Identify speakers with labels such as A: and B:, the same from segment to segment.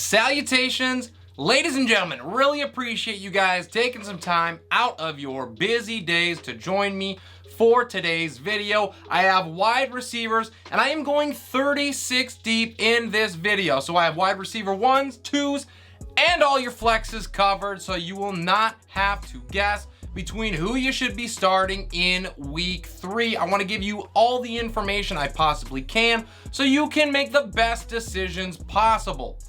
A: Salutations, ladies and gentlemen. Really appreciate you guys taking some time out of your busy days to join me for today's video. I have wide receivers and I am going 36 deep in this video. So I have wide receiver 1s, 2s, and all your flexes covered, so you will not have to guess between who you should be starting in week 3. I want to give you all the information I possibly can so you can make the best decisions possible.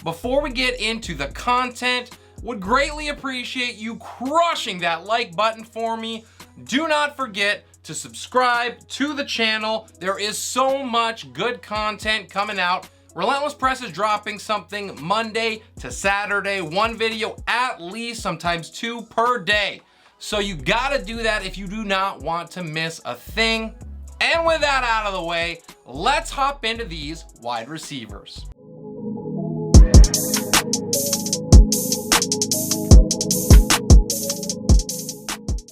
A: Before we get into the content, would greatly appreciate you crushing that like button for me. Do not forget to subscribe to the channel. There is so much good content coming out. Relentless Press is dropping something Monday to Saturday, 1 video at least, sometimes 2 per day. So you gotta do that if you do not want to miss a thing. And with that out of the way, let's hop into these wide receivers.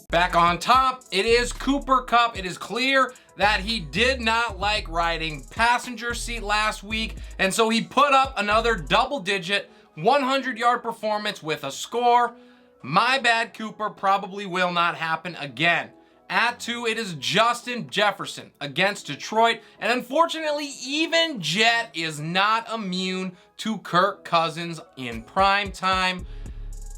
A: Back on top, it is Cooper Kupp. It is clear that he did not like riding passenger seat last week, and so he put up another double-digit 100-yard performance with a score. My bad, Cooper, probably will not happen again. At 2, it is Justin Jefferson against Detroit, and unfortunately, even Jet is not immune to Kirk Cousins in prime time.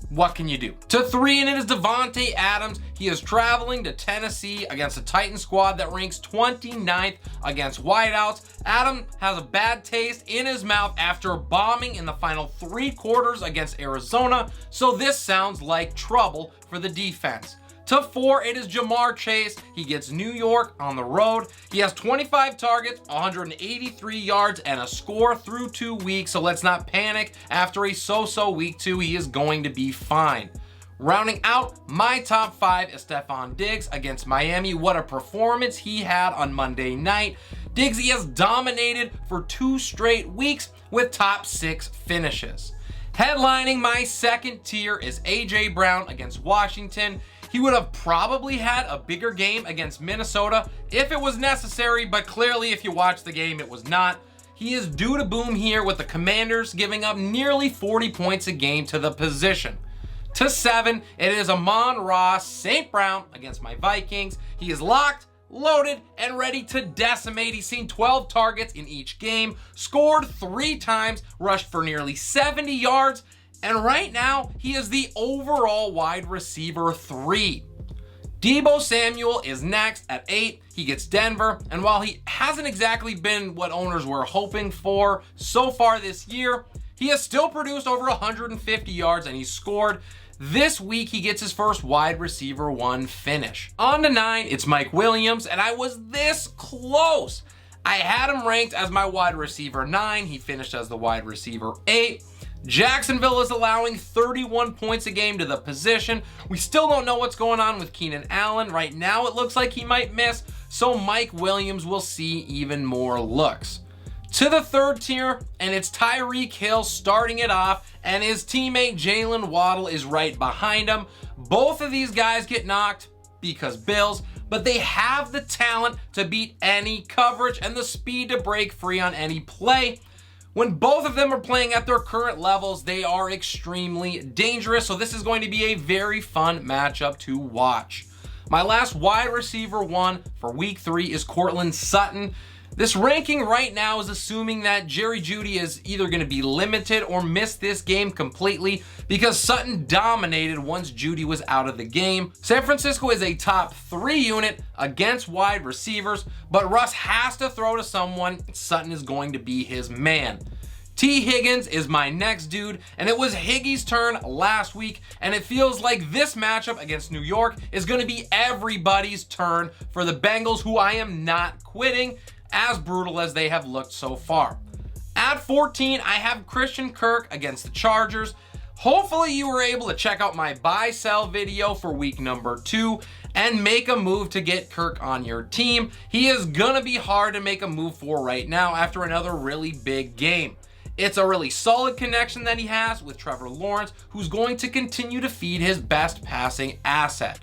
A: What can you do? To 3, and it is Davante Adams. He is traveling to Tennessee against a Titan squad that ranks 29th against wideouts. Adam has a bad taste in his mouth after bombing in the final 3 quarters against Arizona, so this sounds like trouble for the defense. To 4, it is Ja'Marr Chase. He gets New York on the road. He has 25 targets, 183 yards, and a score through 2 weeks, so let's not panic. After a so-so week 2, he is going to be fine. Rounding out my top 5 is Stefon Diggs against Miami. What a performance he had on Monday night. Diggs, he has dominated for 2 straight weeks with top 6 finishes. Headlining my second tier is A.J. Brown against Washington. He would have probably had a bigger game against Minnesota if it was necessary, but clearly if you watch the game, it was not. He is due to boom here with the Commanders giving up nearly 40 points a game to the position. To 7, it is Amon-Ra St. Brown against my Vikings. He is locked, loaded, and ready to decimate. He's seen 12 targets in each game, scored 3 times, rushed for nearly 70 yards, and right now, he is the overall wide receiver 3. Deebo Samuel is next at 8. He gets Denver, and while he hasn't exactly been what owners were hoping for so far this year, he has still produced over 150 yards and he's scored. This week, he gets his first wide receiver 1 finish. On to 9, it's Mike Williams, and I was this close. I had him ranked as my wide receiver 9. He finished as the wide receiver 8. Jacksonville is allowing 31 points a game to the position. We still don't know what's going on with Keenan Allen. Right now, it looks like he might miss, so Mike Williams will see even more looks. To the 3rd tier, and it's Tyreek Hill starting it off, and his teammate Jaylen Waddle is right behind him. Both of these guys get knocked because Bills, but they have the talent to beat any coverage and the speed to break free on any play. When both of them are playing at their current levels, they are extremely dangerous, so this is going to be a very fun matchup to watch. My last wide receiver 1 for week 3 is Courtland Sutton. This ranking right now is assuming that Jerry Jeudy is either going to be limited or miss this game completely because Sutton dominated once Jeudy was out of the game. San Francisco is a top 3 unit against wide receivers, but Russ has to throw to someone. Sutton is going to be his man. T. Higgins is my next dude, and it was Higgy's turn last week, and it feels like this matchup against New York is going to be everybody's turn for the Bengals, who I am not quitting, as brutal as they have looked so far. At 14, I have Christian Kirk against the Chargers. Hopefully you were able to check out my buy-sell video for week number 2 and make a move to get Kirk on your team. He is gonna be hard to make a move for right now after another really big game. It's a really solid connection that he has with Trevor Lawrence, who's going to continue to feed his best passing asset.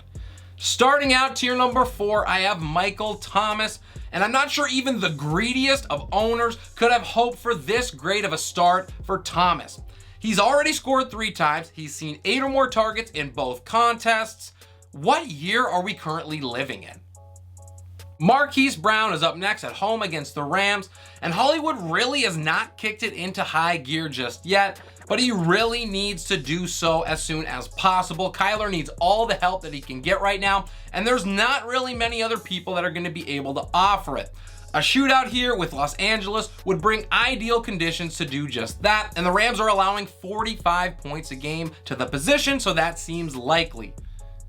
A: Starting out tier number 4, I have Michael Thomas. and I'm not sure even the greediest of owners could have hoped for this great of a start for Thomas. He's already scored 3 times. He's seen 8 or more targets in both contests. What year are we currently living in? Marquise Brown is up next at home against the Rams, and Hollywood really has not kicked it into high gear just yet, but he really needs to do so as soon as possible. Kyler needs all the help that he can get right now, and there's not really many other people that are going to be able to offer it. A shootout here with Los Angeles would bring ideal conditions to do just that, and the Rams are allowing 45 points a game to the position, so that seems likely.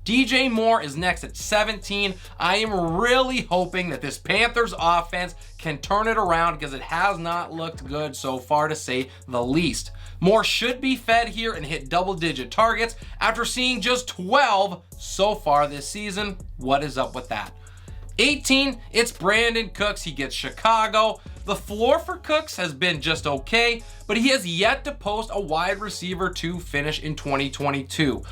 A: DJ Moore is next at 17. I am really hoping that this Panthers offense can turn it around because it has not looked good so far, to say the least. Moore should be fed here and hit double-digit targets after seeing just 12 so far this season. What is up with that? 18, it's Brandin Cooks. He gets Chicago. The floor for Cooks has been just okay, but he has yet to post a wide receiver 2 finish in 2022.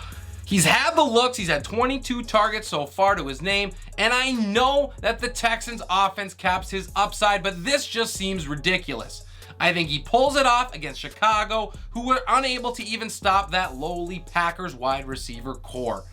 A: He's had the looks, he's had 22 targets so far to his name, and I know that the Texans offense caps his upside, but this just seems ridiculous. I think he pulls it off against Chicago, who were unable to even stop that lowly Packers wide receiver core.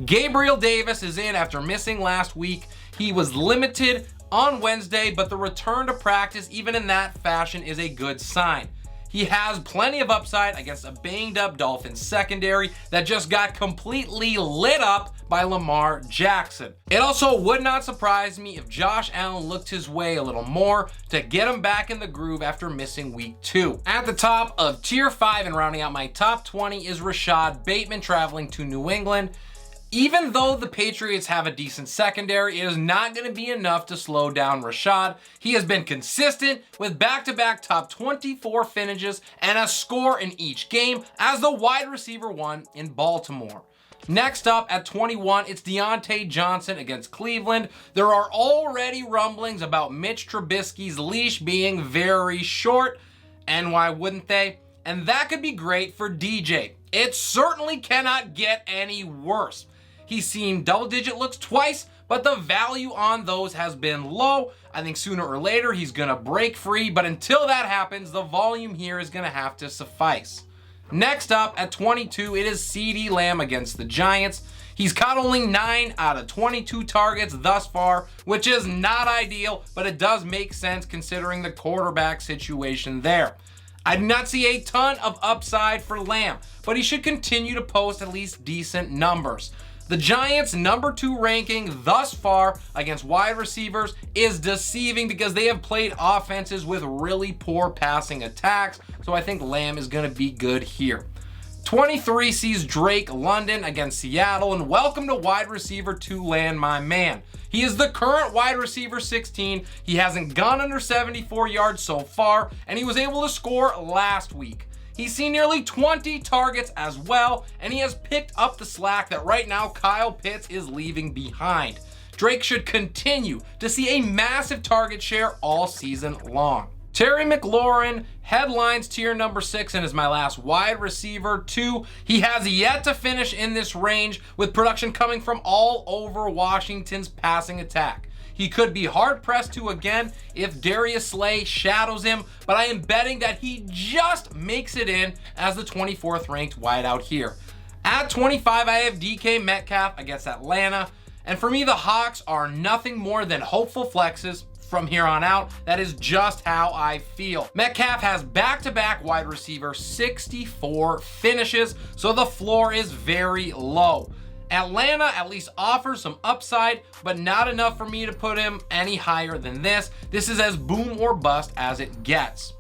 A: Gabriel Davis is in after missing last week. He was limited on Wednesday, but the return to practice, even in that fashion, is a good sign. He has plenty of upside against a banged-up Dolphins secondary that just got completely lit up by Lamar Jackson. It also would not surprise me if Josh Allen looked his way a little more to get him back in the groove after missing week 2. At the top of tier 5 and rounding out my top 20 is Rashod Bateman traveling to New England. Even though the Patriots have a decent secondary, it is not going to be enough to slow down Rashod. He has been consistent with back-to-back top 24 finishes and a score in each game as the wide receiver 1 in Baltimore. Next up at 21, it's Diontae Johnson against Cleveland. There are already rumblings about Mitch Trubisky's leash being very short, and why wouldn't they? And that could be great for DJ. It certainly cannot get any worse. He's seen double-digit looks twice, but the value on those has been low. I think sooner or later he's going to break free, but until that happens, the volume here is going to have to suffice. Next up at 22, it is CeeDee Lamb against the Giants. He's caught only 9 out of 22 targets thus far, which is not ideal, but it does make sense considering the quarterback situation there. I do not see a ton of upside for Lamb, but he should continue to post at least decent numbers. The Giants' number 2 ranking thus far against wide receivers is deceiving because they have played offenses with really poor passing attacks, so I think Lamb is going to be good here. 23 sees Drake London against Seattle, and welcome to wide receiver 2 land, my man. He is the current wide receiver 16. He hasn't gone under 74 yards so far, and he was able to score last week. He's seen nearly 20 targets as well, and he has picked up the slack that right now Kyle Pitts is leaving behind. Drake should continue to see a massive target share all season long. Terry McLaurin headlines tier number 6 and is my last wide receiver 2. He has yet to finish in this range with production coming from all over Washington's passing attack. He could be hard-pressed to again if Darius Slay shadows him, but I am betting that he just makes it in as the 24th ranked wideout here. At 25, I have DK Metcalf against Atlanta, and for me, the Hawks are nothing more than hopeful flexes from here on out. That is just how I feel. Metcalf has back-to-back wide receiver 64 finishes, so the floor is very low. Atlanta at least offers some upside, but not enough for me to put him any higher than this. This is as boom or bust as it gets.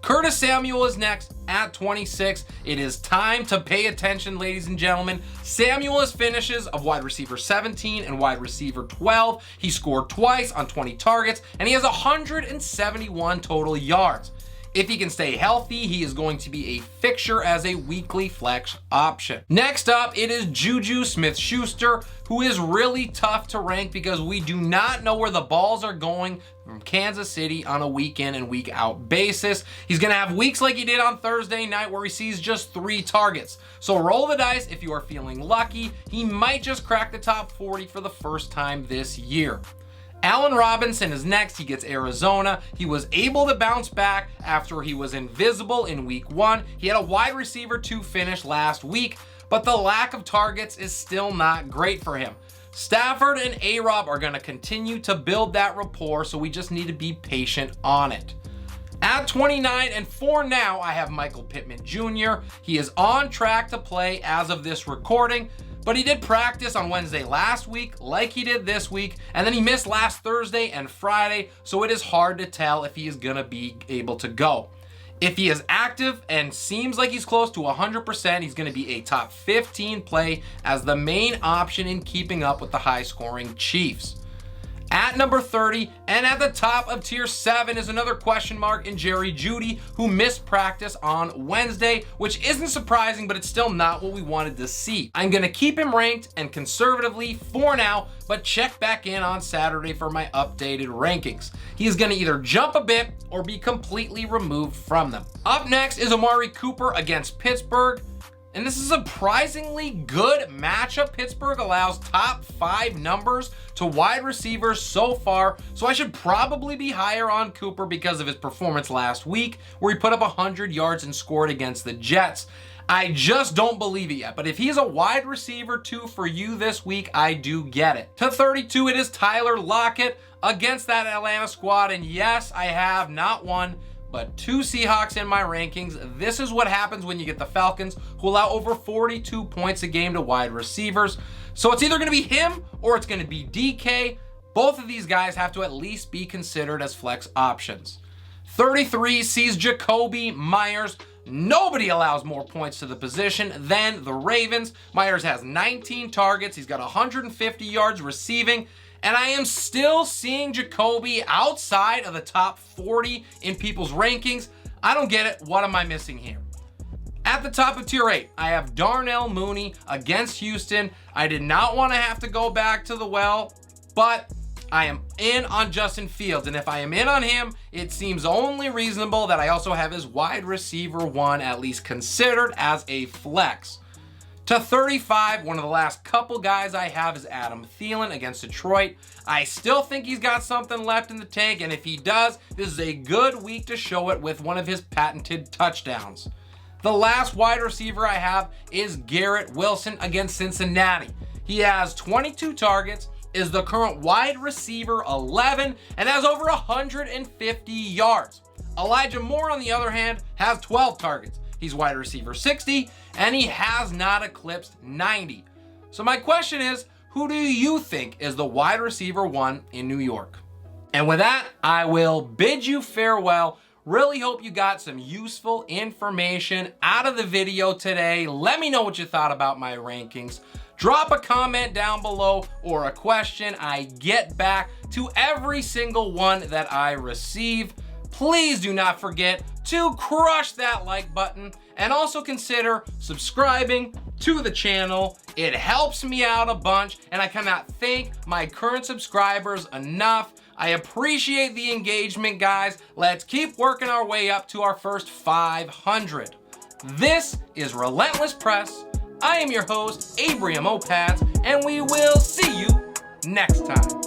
A: Curtis Samuel is next at 26. It is time to pay attention, ladies and gentlemen. Samuel's finishes of wide receiver 17 and wide receiver 12. He scored twice on 20 targets, and he has 171 total yards. If he can stay healthy, he is going to be a fixture as a weekly flex option. Next up, it is JuJu Smith-Schuster, who is really tough to rank because we do not know where the balls are going from Kansas City on a week in and week out basis. He's going to have weeks like he did on Thursday night where he sees just 3 targets. So roll the dice if you are feeling lucky. He might just crack the top 40 for the first time this year. Allen Robinson is next. He gets Arizona. He was able to bounce back after he was invisible in week 1. He had a wide receiver 2 finish last week, but the lack of targets is still not great for him. Stafford and A-Rob are going to continue to build that rapport, so we just need to be patient on it. At 29 and for now, I have Michael Pittman Jr. He is on track to play as of this recording, but he did practice on Wednesday last week like he did this week, and then he missed last Thursday and Friday, so it is hard to tell if he is going to be able to go. If he is active and seems like he's close to 100%, he's going to be a top 15 play as the main option in keeping up with the high-scoring Chiefs. At number 30 and at the top of tier 7 is another question mark in Jerry Jeudy, who missed practice on Wednesday, which isn't surprising, but it's still not what we wanted to see. I'm going to keep him ranked and conservatively for now, but check back in on Saturday for my updated rankings. He is going to either jump a bit or be completely removed from them. Up next is Amari Cooper against Pittsburgh. And this is a surprisingly good matchup. Pittsburgh allows top 5 numbers to wide receivers so far, so I should probably be higher on Cooper because of his performance last week, where he put up 100 yards and scored against the Jets. I just don't believe it yet, but if he's a wide receiver 2 for you this week, I do get it. To 32, it is Tyler Lockett against that Atlanta squad, and yes, I have not one, but 2 Seahawks in my rankings. This is what happens when you get the Falcons, who allow over 42 points a game to wide receivers. So it's either going to be him or it's going to be DK. Both of these guys have to at least be considered as flex options. 33 sees Jakobi Meyers. Nobody allows more points to the position than the Ravens. Meyers has 19 targets. He's got 150 yards receiving. And I am still seeing Jakobi outside of the top 40 in people's rankings. I don't get it. What am I missing here? At the top of tier 8, I have Darnell Mooney against Houston. I did not want to have to go back to the well, but I am in on Justin Fields. And if I am in on him, it seems only reasonable that I also have his wide receiver 1 at least considered as a flex. To 35, one of the last couple guys I have is Adam Thielen against Detroit. I still think he's got something left in the tank, and if he does, this is a good week to show it with one of his patented touchdowns. The last wide receiver I have is Garrett Wilson against Cincinnati. He has 22 targets, is the current wide receiver 11, and has over 150 yards. Elijah Moore, on the other hand, has 12 targets. He's wide receiver 60, and he has not eclipsed 90. So my question is, who do you think is the wide receiver 1 in New York? And with that, I will bid you farewell. Really hope you got some useful information out of the video today. Let me know what you thought about my rankings. Drop a comment down below or a question. I get back to every single one that I receive. Please do not forget to crush that like button and also consider subscribing to the channel. It helps me out a bunch, and I cannot thank my current subscribers enough. I appreciate the engagement, guys. Let's keep working our way up to our first 500. This is Relentless Press. I am your host, Abraham Opads, and we will see you next time.